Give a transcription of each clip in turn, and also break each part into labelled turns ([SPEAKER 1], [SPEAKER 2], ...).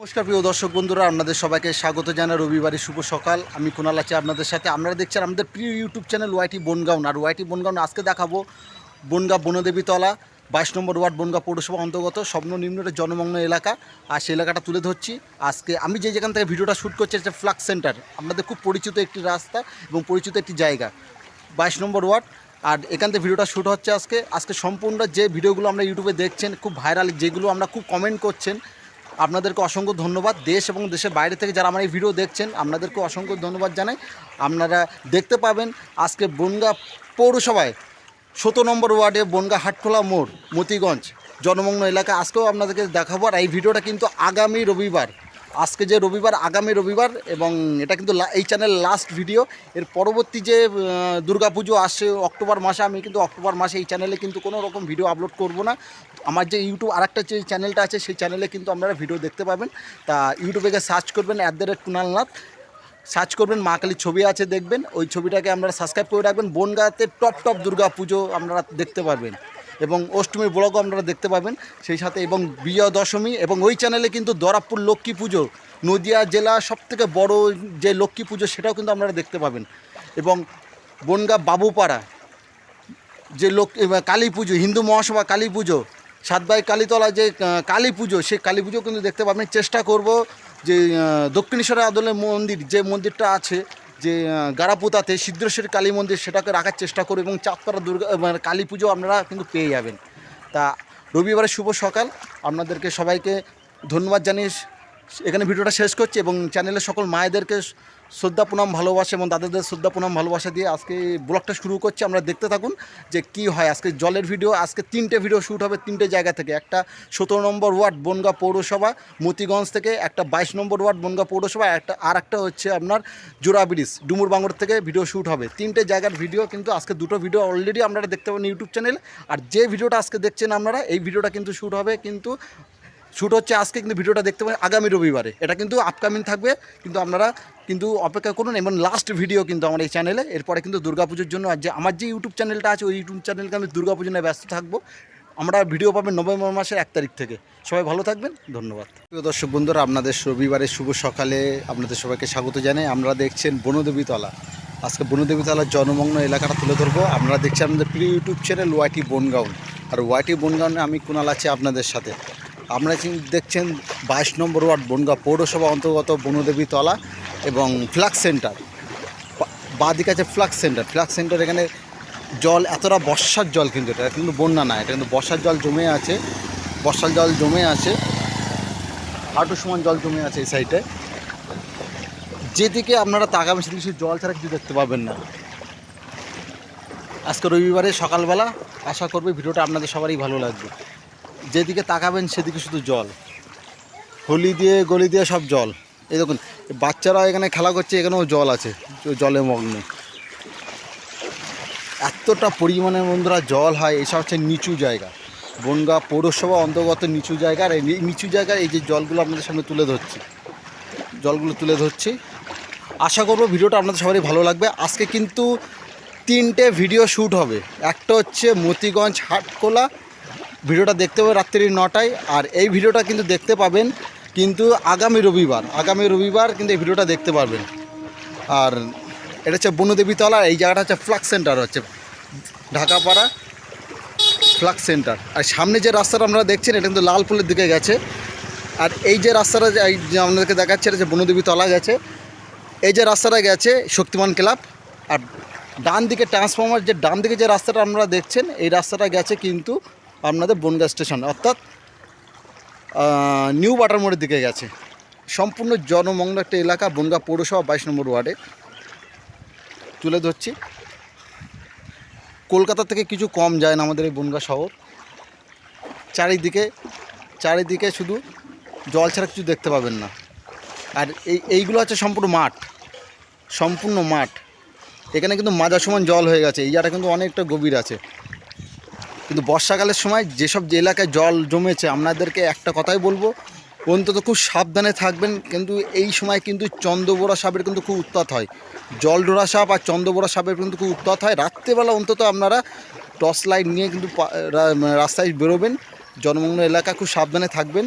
[SPEAKER 1] নমস্কার প্রিয় দর্শক বন্ধুরা, আপনাদের সবাইকে স্বাগত জানাই। রবিবারের শুভ সকাল। আমি কুণাল আছি আপনাদের সাথে। আপনারা দেখছেন আমাদের প্রিয় ইউটিউব চ্যানেল ওয়াইটি বনগাঁও। আর ওয়াইটি বনগাঁও আজকে দেখাবো বনগাঁ বনদেবীতলা 22 নম্বর ওয়ার্ড বনগাঁ পৌরসভা অন্তর্গত স্বপ্ন নিম্নের জনমগ্ন এলাকা। আর সেই এলাকাটা তুলে ধরছি আজকে। আমি যেখান থেকে ভিডিওটা শ্যুট করছি এটা ফ্লাক্স সেন্টার, আপনাদের খুব পরিচিত একটি রাস্তা এবং পরিচিত একটি জায়গা, 22 নম্বর ওয়ার্ড। আর এখান থেকে ভিডিওটা শ্যুট হচ্ছে আজকে সম্পূর্ণ যে ভিডিওগুলো আমরা ইউটিউবে দেখছেন, খুব ভাইরাল, যেগুলো আমরা খুব কমেন্ট করছেন, আপনাদেরকে অসংখ্য ধন্যবাদ। দেশ এবং দেশের বাইরে থেকে যারা আমার এই ভিডিও দেখছেন, আপনাদেরকে অসংখ্য ধন্যবাদ জানাই। আপনারা দেখতে পাবেন আজকে বনগাঁ পৌরসভায় 17 নম্বর ওয়ার্ডে বনগাঁ হাটখোলা মোড়, মতিগঞ্জ জনমগ্ন এলাকা। আজকেও আপনাদেরকে দেখাবো। আর এই ভিডিওটা কিন্তু আগামী রবিবার, আজকে যে রবিবার, আগামী রবিবার, এবং এটা কিন্তু এই চ্যানেলের লাস্ট ভিডিও। এর পরবর্তী যে দুর্গাপুজো আসছে অক্টোবর মাসে, আমি কিন্তু অক্টোবর মাসে এই চ্যানেলে কিন্তু কোনো রকম ভিডিও আপলোড করব না। আমার যে ইউটিউব আরেকটা যে চ্যানেলটা আছে, সেই চ্যানেলে কিন্তু আপনারা ভিডিও দেখতে পাবেন। তা ইউটিউবে গিয়ে সার্চ করবেন @কুণালনাথ, সার্চ করবেন, মা কালীর ছবি আছে দেখবেন, ওই ছবিটাকে আপনারা সাবস্ক্রাইব করে রাখবেন। বনগাঁতে টপ দুর্গা পুজো আপনারা দেখতে পারবেন এবং অষ্টমীর ব্লগও আপনারা দেখতে পাবেন সেই সাথে, এবং বিজয়া দশমী। এবং ওই চ্যানেলে কিন্তু দরাবপুর লক্ষ্মী পুজো, নদিয়া জেলা সবথেকে বড় যে লক্ষ্মী পুজো, সেটাও কিন্তু আপনারা দেখতে পাবেন। এবং বনগাঁ বাবুপাড়া যে কালী পুজো, হিন্দু মহাসভা কালী পুজো, সাতবাই কালীতলা যে কালী পুজো, সেই কালী পুজো কিন্তু দেখতে পাবেন। চেষ্টা করব যে দক্ষিণেশ্বরের আদলের মন্দির, যে মন্দিরটা আছে যে গারাপুতাতে সিদ্ধেশ্বরী কালী মন্দির, সেটাকে রাখার চেষ্টা করব। এবং চাঁদপাড়া কালী পুজো আপনারা কিন্তু পেয়ে যাবেন। তা রবিবারের শুভ সকাল, আপনাদেরকে সবাইকে ধন্যবাদ জানিয়ে এখানে ভিডিওটা শেষ করছি। এবং চ্যানেলের সকল মায়েদেরকে শ্রদ্ধা প্রণাম ভালোবাসা এবং দাদাদের শ্রদ্ধা প্রণাম ভালোবাসা দিয়ে আজকে ব্লগটা শুরু করছি। আমরা দেখতে থাকুন যে কি হয়। আজকে জলের ভিডিও, আজকে 3টে ভিডিও শ্যুট হবে 3টে জায়গা থেকে। একটা 17 নম্বর ওয়ার্ড বনগাঁ পৌরসভা মতিগঞ্জ থেকে, একটা 22 নম্বর ওয়ার্ড বনগাঁ পৌরসভা, একটা হচ্ছে আপনার জোড়া ব্রিজ ডুমুর বাংর থেকে ভিডিও শ্যুট হবে। 3টে জায়গার ভিডিও কিন্তু আজকে, 2টো ভিডিও অলরেডি আপনারা দেখতে পাবেন ইউটিউব চ্যানেলে। আর যে ভিডিওটা আজকে দেখছেন আপনারা, এই ভিডিওটা কিন্তু শ্যুট হবে, কিন্তু শ্যুট হচ্ছে আজকে, কিন্তু ভিডিওটা দেখতে পাবেন আগামী রবিবারে। এটা কিন্তু আপকামিং থাকবে, কিন্তু আপনারা কিন্তু অপেক্ষা করুন। এবং লাস্ট ভিডিও কিন্তু আমার এই চ্যানেলে। এরপরে কিন্তু দুর্গাপুজোর জন্য আর যে আমার যে ইউটিউব চ্যানেলটা আছে, ওই ইউটিউব চ্যানেলকে আমি দুর্গাপুজো নিয়ে ব্যস্ত থাকবো। আমরা ভিডিও পাবেন নভেম্বর মাসের 1 তারিখ থেকে। সবাই ভালো থাকবেন, ধন্যবাদ। প্রিয় দর্শক বন্ধুরা, আপনাদের রবিবারের শুভ সকালে আপনাদের সবাইকে স্বাগত জানাই। আমরা দেখছেন বনদেবীতলা। আজকে বনদেবীতলার জনমগ্ন এলাকাটা তুলে ধরবো। আপনারা দেখছেন আমাদের প্রিয় ইউটিউব চ্যানেল ওয়াইটি বনগাঁও। আর ওয়াইটি বনগাঁও আমি কুণাল আছি আপনাদের সাথে। আপনারা দেখছেন 22 নম্বর ওয়ার্ড বনগাঁ পৌরসভা অন্তর্গত বনদেবীতলা এবং ফ্লাক্স সেন্টার। বাঁদিকে আছে ফ্লাক্স সেন্টার। এখানে জল, এতটা বর্ষার জল, কিন্তু এটা কিন্তু বন্যা না, এটা কিন্তু বর্ষার জল জমে আছে, হাঁটু সমান জল জমে আছে এই সাইডে। যেদিকে আপনারা তাকাবেন সেদিকে শুধু জল ছাড়া কিছু দেখতে পাবেন না। আজকে রবিবারে সকালবেলা, আশা করবে ভিডিওটা আপনাদের সবারই ভালো লাগবে। যেদিকে তাকাবেন সেদিকে শুধু জল, গলি দিয়ে সব জল। এই দেখুন, বাচ্চারা এখানে খেলা করছে, এখানেও জল আছে, জলে মগ্ন। এতটা পরিমাণে বন্ধুরা জল হয়। এসব হচ্ছে নিচু জায়গা, বনগাঁ পৌরসভা অন্তর্গত নিচু জায়গা। আর এই নিচু জায়গায় এই যে জলগুলো আপনাদের সামনে তুলে ধরছি, আশা করব ভিডিওটা আপনাদের সবারই ভালো লাগবে। আজকে কিন্তু 3টে ভিডিও শ্যুট হবে। একটা হচ্ছে মতিগঞ্জ হাটখোলা, ভিডিওটা দেখতে হবে রাত্রি 9টায়। আর এই ভিডিওটা কিন্তু দেখতে পাবেন কিন্তু আগামী রবিবার কিন্তু এই ভিডিওটা দেখতে পারবেন। আর এটা হচ্ছে বনদেবীতলা, এই জায়গাটা হচ্ছে ফ্লাক্স সেন্টার, হচ্ছে ঢাকাপাড়া ফ্লাক্স সেন্টার। আর সামনে যে রাস্তাটা আপনারা দেখছেন, এটা কিন্তু লালপুলের দিকে গেছে। আর এই যে রাস্তাটা যে আপনাদেরকে দেখাচ্ছে, এটা যে বনদেবীতলা গেছে। এই যে রাস্তাটা গেছে শক্তিমান ক্লাব। আর ডান দিকে ট্রান্সফরমার, যে ডান দিকে যে রাস্তাটা আপনারা দেখছেন, এই রাস্তাটা গেছে কিন্তু আপনাদের বনগাঁ স্টেশন, অর্থাৎ নিউ বাটার মোড়ের দিকে গেছে। সম্পূর্ণ জনমগ্ন একটা এলাকা, বনগাঁ পৌরসভা 22 নম্বর ওয়ার্ডে তুলে ধরছি। কলকাতা থেকে কিছু কম যায় না আমাদের এই বনগাঁ শহর। চারিদিকে শুধু জল ছাড়া কিছু দেখতে পাবেন না। আর এইগুলো হচ্ছে সম্পূর্ণ মাঠ। এখানে কিন্তু মাজা সমান জল হয়ে গেছে। এই জায়গাটা কিন্তু অনেকটা গভীর আছে। কিন্তু বর্ষাকালের সময় যেসব এলাকায় জল জমেছে, আপনাদেরকে একটা কথাই বলবো, অন্তত খুব সাবধানে থাকবেন। কিন্তু এই সময় কিন্তু চন্দ্রবোরা সাপের কিন্তু খুব উৎপাত হয়। জলডোরা সাপ আর চন্দ্রবোরা সাপের কিন্তু খুব উৎপাত হয়। রাত্রেবেলা অন্তত আপনারা টর্চ লাইট নিয়ে কিন্তু রাস্তায় বেরোবেন। জনমগ্ন এলাকা, খুব সাবধানে থাকবেন।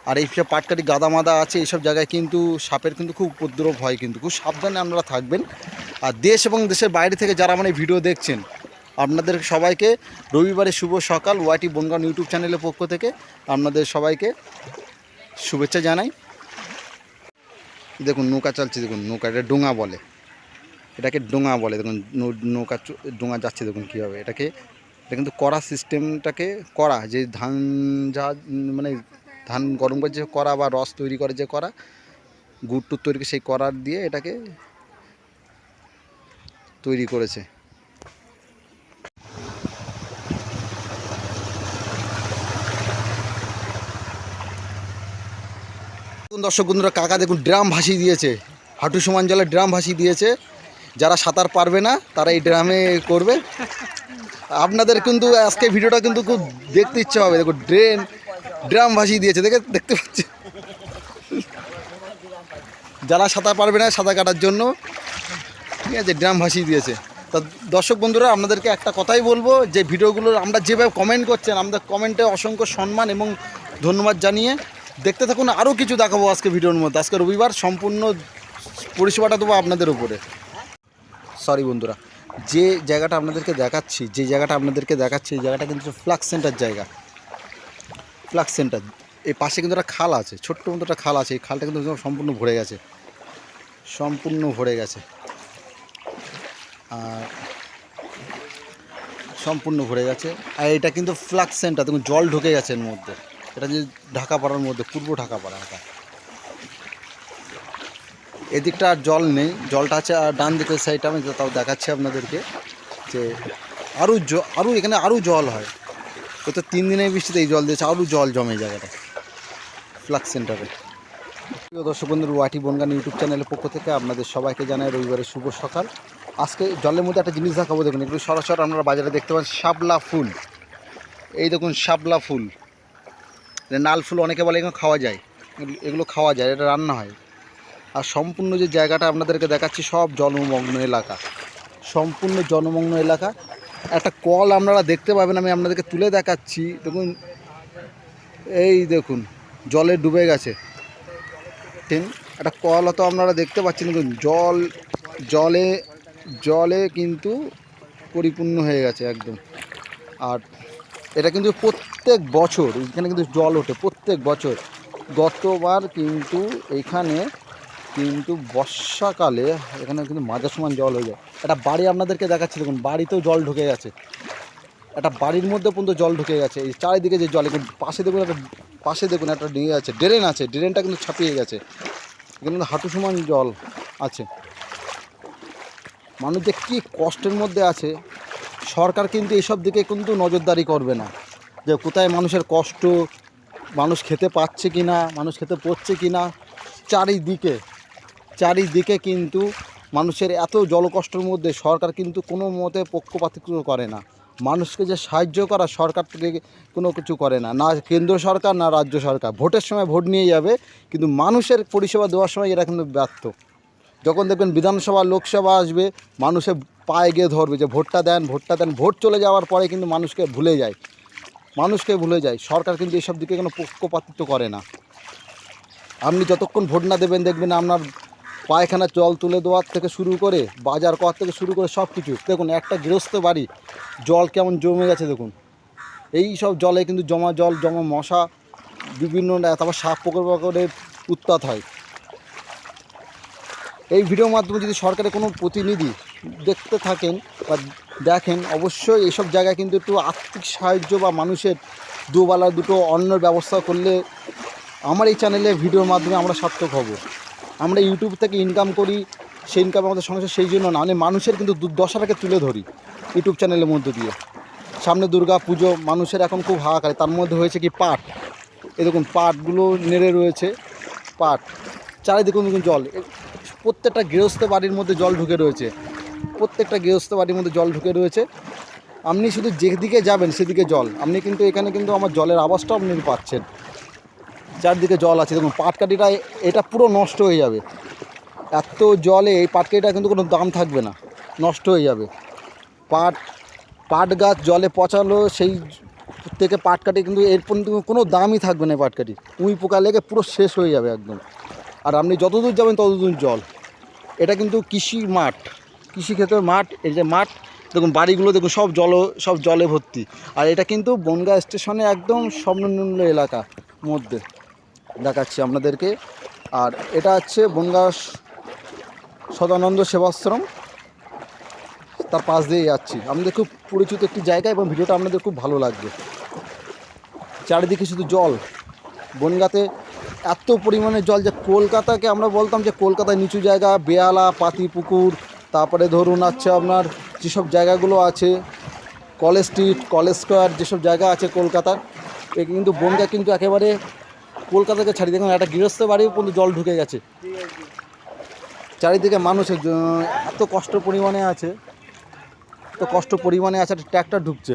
[SPEAKER 1] আর এইসব পাটকাঠি গাদা মাদা আছে, এইসব জায়গায় কিন্তু সাপের কিন্তু খুব উপদ্রব হয়, কিন্তু খুব সাবধানে আপনারা থাকবেন। আর দেশ এবং দেশের বাইরে থেকে যারা মানে ভিডিও দেখছেন, আপনাদের সবাইকে রবিবারের শুভ সকাল ওয়াইটি বনগাঁও ইউটিউব চ্যানেলের পক্ষ থেকে আপনাদের সবাইকে শুভেচ্ছা জানাই। দেখুন নৌকা চালছে, দেখুন নৌকা, এটা ডোঙা বলে, এটাকে ডোঙা বলে। দেখুন নৌকা ডোঙা যাচ্ছে, দেখুন কীভাবে এটাকে, এটা কিন্তু কড়া সিস্টেমটাকে, কড়া যে ধান যা মানে ধান গরম করে যে কড়া বা রস তৈরি করে যে কড়া, গুড় টুর তৈরি করে সেই কড়ার দিয়ে এটাকে তৈরি করেছে। দর্শক বন্ধুরা, কাকা দেখুন ড্রাম ভাসিয়ে দিয়েছে, হাঁটু সমান জলে ড্রাম ভাসিয়ে দিয়েছে। যারা সাঁতার পারবে না তারা এই ড্রামে করবে। আপনাদের কিন্তু আজকে ভিডিওটা কিন্তু খুব দেখতে ইচ্ছে হবে। দেখো ড্রাম ভাসিয়ে দিয়েছে, দেখতে পাচ্ছি। যারা সাঁতার পারবে না সাঁতার কাটার জন্য, ঠিক আছে, ড্রাম ভাসিয়ে দিয়েছে। তা দর্শক বন্ধুরা, আপনাদেরকে একটা কথাই বলবো, যে ভিডিওগুলো আমরা যেভাবে কমেন্ট করছেন, আমাদের কমেন্টে অসংখ্য সম্মান এবং ধন্যবাদ জানিয়ে দেখতে থাকুন। আরও কিছু দেখাবো আজকে ভিডিওর মধ্যে। আজকে রবিবার, সম্পূর্ণ পরিষেবাটা দেবো আপনাদের উপরে। সরি বন্ধুরা, যে জায়গাটা আপনাদেরকে দেখাচ্ছি, এই জায়গাটা কিন্তু ফ্লাক্স সেন্টার জায়গা। ফ্লাক্স সেন্টার, এই পাশে কিন্তু একটা খাল আছে, ছোট্ট মতো একটা খাল আছে। এই খালটা কিন্তু সম্পূর্ণ ভরে গেছে, আর সম্পূর্ণ ভরে গেছে। আর এটা কিন্তু ফ্লাক্স সেন্টার, দেখুন জল ঢুকে গেছে এর মধ্যে। এটা যে ঢাকাপাড়ার মধ্যে, পূর্ব ঢাকাপাড়া, এটা এদিকটা আর জল নেই, জলটা আছে আর ডান দিকের সাইডটা আমি তাও দেখাচ্ছি আপনাদেরকে, যে আরও এখানে আরও জল হয়। তো 3 দিনের বৃষ্টিতে এই জল দিয়েছে, আরও জল জমে জায়গাটা ফ্লাক্স সেন্টারে। প্রিয় দর্শক বন্ধুরা, ওয়াইটি বনগাঁও ইউটিউব চ্যানেলের পক্ষ থেকে আপনাদের সবাইকে জানাই রবিবারের শুভ সকাল। আজকে জলের মধ্যে একটা জিনিস দেখাবো, দেখুন এগুলো সরাসরি আপনারা বাজারে দেখতে পান, শাপলা ফুল। এই দেখুন শাপলা ফুল, নাল ফুল অনেকে বলে, এগুলো খাওয়া যায়, এগুলো খাওয়া যায়, এটা রান্না হয়। আর সম্পূর্ণ যে জায়গাটা আপনাদেরকে দেখাচ্ছি, সব জনমগ্ন এলাকা, সম্পূর্ণ জনমগ্ন এলাকা। একটা কল আপনারা দেখতে পাবেন, আমি আপনাদেরকে তুলে দেখাচ্ছি। দেখুন এই দেখুন জলে ডুবে গেছে, একটা কল তো আপনারা দেখতে পাচ্ছেন। দেখুন জলে কিন্তু পরিপূর্ণ হয়ে গেছে একদম। আর এটা কিন্তু প্রত্যেক বছর এখানে কিন্তু জল ওঠে, প্রত্যেক বছর। গতবার কিন্তু এখানে কিন্তু বর্ষাকালে এখানে কিন্তু মাঝার সমান জল হয়ে যায়। একটা বাড়ি আপনাদেরকে দেখাচ্ছি, দেখুন বাড়িতেও জল ঢুকে গেছে, একটা বাড়ির মধ্যে পর্যন্ত জল ঢুকে গেছে। এই চারিদিকে যে জল, এখন পাশে দেখুন একটা ডিঙে আছে, ড্রেন আছে, ড্রেনটা কিন্তু ছাপিয়ে গেছে, এখানে কিন্তু হাঁটু সমান জল আছে। মানুষ যে কী কষ্টের মধ্যে আছে, সরকার কিন্তু এইসব দিকে কিন্তু নজরদারি করবে না, যে কোথায় মানুষের কষ্ট, মানুষ খেতে পাচ্ছে কি না, মানুষ খেতে পড়ছে কি না। চারিদিকে কিন্তু মানুষের এত জলকষ্টের মধ্যে সরকার কিন্তু কোনো মতে পক্ষপাতিত্ব করে না। মানুষকে যে সাহায্য করা, সরকার থেকে কোনো কিছু করে না, না কেন্দ্র সরকার না রাজ্য সরকার। ভোটের সময় ভোট নিয়ে যাবে, কিন্তু মানুষের পরিষেবা দেওয়ার সময় এরা কিন্তু ব্যর্থ। যখন দেখবেন বিধানসভা লোকসভা আসবে, মানুষের পায়ে গিয়ে ধরবে যে ভোটটা দেন। ভোট চলে যাওয়ার পরে কিন্তু মানুষকে ভুলে যায়। সরকার কিন্তু এইসব দিকে কোনো পক্ষপাতিত্ব করে না। আপনি যতক্ষণ ভোট না দেবেন, দেখবেন আপনার পায়খানা জল তুলে দেওয়ার থেকে শুরু করে, বাজার করার থেকে শুরু করে সব কিছু। দেখুন একটা গৃহস্থ বাড়ি জল কেমন জমে গেছে, দেখুন এই সব জলে কিন্তু জমা মশা, বিভিন্ন তারপর সাপ পোকার উৎপাত হয়। এই ভিডিওর মাধ্যমে যদি সরকারের কোনো প্রতিনিধি দেখতে থাকেন বা দেখেন, অবশ্যই এইসব জায়গায় কিন্তু একটু আর্থিক সাহায্য বা মানুষের দুবেলা দুটো অন্নের ব্যবস্থা করলে, আমার এই চ্যানেলের ভিডিওর মাধ্যমে আমরা সার্থক হব। আমরা ইউটিউব থেকে ইনকাম করি, সেই ইনকাম আমাদের সংসার, সেই জন্য না, মানে মানুষের কিন্তু দুর্দশাটাকে তুলে ধরি ইউটিউব চ্যানেলের মধ্যে দিয়ে। সামনে দুর্গা পুজো, মানুষের এখন খুব হাহাকার, তার মধ্যে হয়েছে কি পাট, এই দেখুন পাটগুলো নেড়ে রয়েছে, পাট চারিদিকে দেখুন জল, প্রত্যেকটা গৃহস্থ বাড়ির মধ্যে জল ঢুকে রয়েছে। আপনি শুধু যেদিকে যাবেন সেদিকে জল, আপনি কিন্তু এখানে কিন্তু আমার জলের আওয়াজটাও আপনি পাচ্ছেন, চারদিকে জল আছে। দেখুন পাটকাঠিটা এটা পুরো নষ্ট হয়ে যাবে, এত জলে এই পাটকাঠিটা কিন্তু কোনো দাম থাকবে না, নষ্ট হয়ে যাবে। পাট গাছ জলে পচালো, সেই প্রত্যেকে পাটকাঠি কিন্তু এরপর কিন্তু কোনো দামই থাকবে না, পাটকাঠি উঁই পোকা লেগে পুরো শেষ হয়ে যাবে একদম। আর আপনি যতদূর যাবেন ততদূর জল। এটা কিন্তু কৃষি মাঠ, কৃষিক্ষেত্রের মাঠ। এই যে মাঠ দেখুন, বাড়িগুলো দেখুন সব জলে ভর্তি। আর এটা কিন্তু বনগাঁ স্টেশনে একদম সংলগ্ন এলাকা মধ্যে দেখাচ্ছি আপনাদেরকে। আর এটা হচ্ছে বনগাঁ সদানন্দ সেবাশ্রম, তার পাশ দিয়ে যাচ্ছি। আমাদের খুব পরিচিত একটি জায়গা এবং ভিডিওটা আপনাদের খুব ভালো লাগবে। চারিদিকে শুধু জল। বনগাঁতে এত পরিমাণে জল যে কলকাতাকে আমরা বলতাম যে কলকাতায় নিচু জায়গা, বেহালা, পাতিপুকুর, তারপরে ধরুন আছে আপনার যেসব জায়গাগুলো আছে কলেজ স্ট্রিট, কলেজ স্কোয়ার, যেসব জায়গা আছে কলকাতার, এ কিন্তু বনগাঁ কিন্তু একেবারে কলকাতাকে ছাড়িয়ে দেখুন একটা গৃহস্থ বাড়িও পর্যন্ত জল ঢুকে গেছে। চারিদিকে মানুষের এত কষ্ট পরিমাণে আছে, একটা ট্র্যাক্টর ঢুকছে।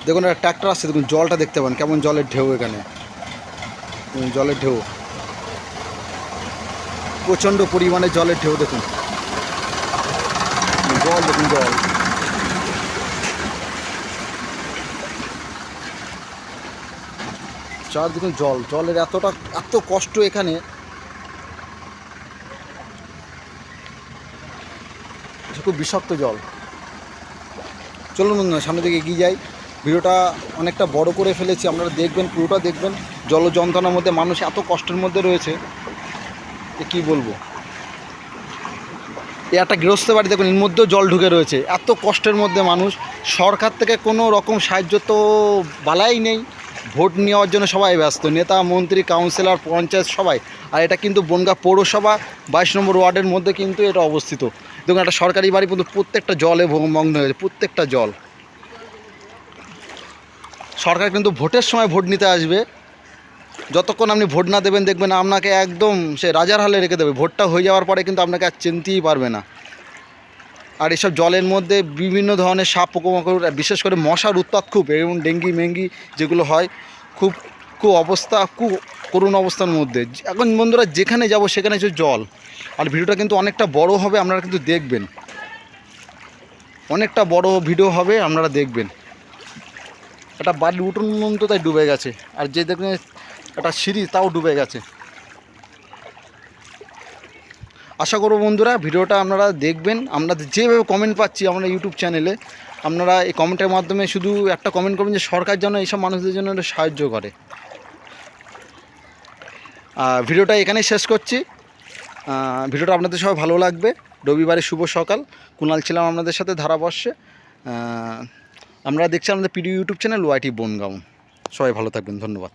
[SPEAKER 1] দেখুন একটা ট্র্যাক্টর আসছে, দেখুন জলটা দেখতে পান কেমন জলের ঢেউ, এখানে জলের ঢেউ, প্রচণ্ড পরিমাণে জলের ঢেউ। দেখুন জল, দেখুন জল। চারদিকে জলের এত কষ্ট এখানে, খুব বিষাক্ত জল। চলুন না সামনের দিকে এগিয়ে যাই। ভিডিওটা অনেকটা বড় করে ফেলেছি, আপনারা দেখবেন, পুরোটা দেখবেন। জল যন্ত্রণার মধ্যে মানুষ এত কষ্টের মধ্যে রয়েছে কি বলবো। একটা গৃহস্থ বাড়ি দেখুন, এর মধ্যেও জল ঢুকে রয়েছে। এত কষ্টের মধ্যে মানুষ, সরকার থেকে কোনো রকম সাহায্য তো বালাই নেই। ভোট নেওয়ার জন্য সবাই ব্যস্ত, নেতা, মন্ত্রী, কাউন্সিলর, পঞ্চায়েত সবাই। আর এটা কিন্তু বনগাঁ পৌরসভা 22 নম্বর ওয়ার্ডের মধ্যে কিন্তু এটা অবস্থিত। দেখুন একটা সরকারি বাড়ি কিন্তু প্রত্যেকটা জলে মগ্ন হয়েছে, প্রত্যেকটা জল। সরকার কিন্তু ভোটের সময় ভোট নিতে আসবে, যতক্ষণ আপনি ভোট না দেবেন দেখবেন আপনাকে একদম সে রাজার হালে রেখে দেবে। ভোটটা হয়ে যাওয়ার পরে কিন্তু আপনাকে আর চিনতেই পারবে না। আর এসব জলের মধ্যে বিভিন্ন ধরনের সাপ, পোকামাকড়, বিশেষ করে মশার উৎপাত খুব, এবং ডেঙ্গি মেঙ্গি যেগুলো হয়, খুব খুব করুণ অবস্থার মধ্যে। এখন বন্ধুরা যেখানে যাব সেখানে হচ্ছে জল। আর ভিডিওটা কিন্তু অনেকটা বড় হবে, আপনারা কিন্তু দেখবেন, অনেকটা বড় ভিডিও হবে, আপনারা দেখবেন। একটা বাড়ির উঠোন পর্যন্ত তাই ডুবে গেছে, আর যে দেখবেন একটা সিঁড়ি তাও ডুবে গেছে। আশা করব বন্ধুরা ভিডিওটা আপনারা দেখবেন। আমরা যেভাবে কমেন্ট পাচ্ছি আমরা ইউটিউব চ্যানেলে, আপনারা এই কমেন্টের মাধ্যমে শুধু একটা কমেন্ট করবেন যে সরকার যেন এইসব মানুষদের জন্য একটু সাহায্য করে। ভিডিওটা এখানেই শেষ করছি। ভিডিওটা আপনাদের সবাই ভালো লাগবে। রবিবারের শুভ সকাল, কুণাল ছিলাম আপনাদের সাথে ধারাবর্ষে। আমরা দেখছি আমাদের প্রিয় ইউটিউব চ্যানেল ওয়াইটি বনগাঁও। সবাই ভালো থাকবেন, ধন্যবাদ।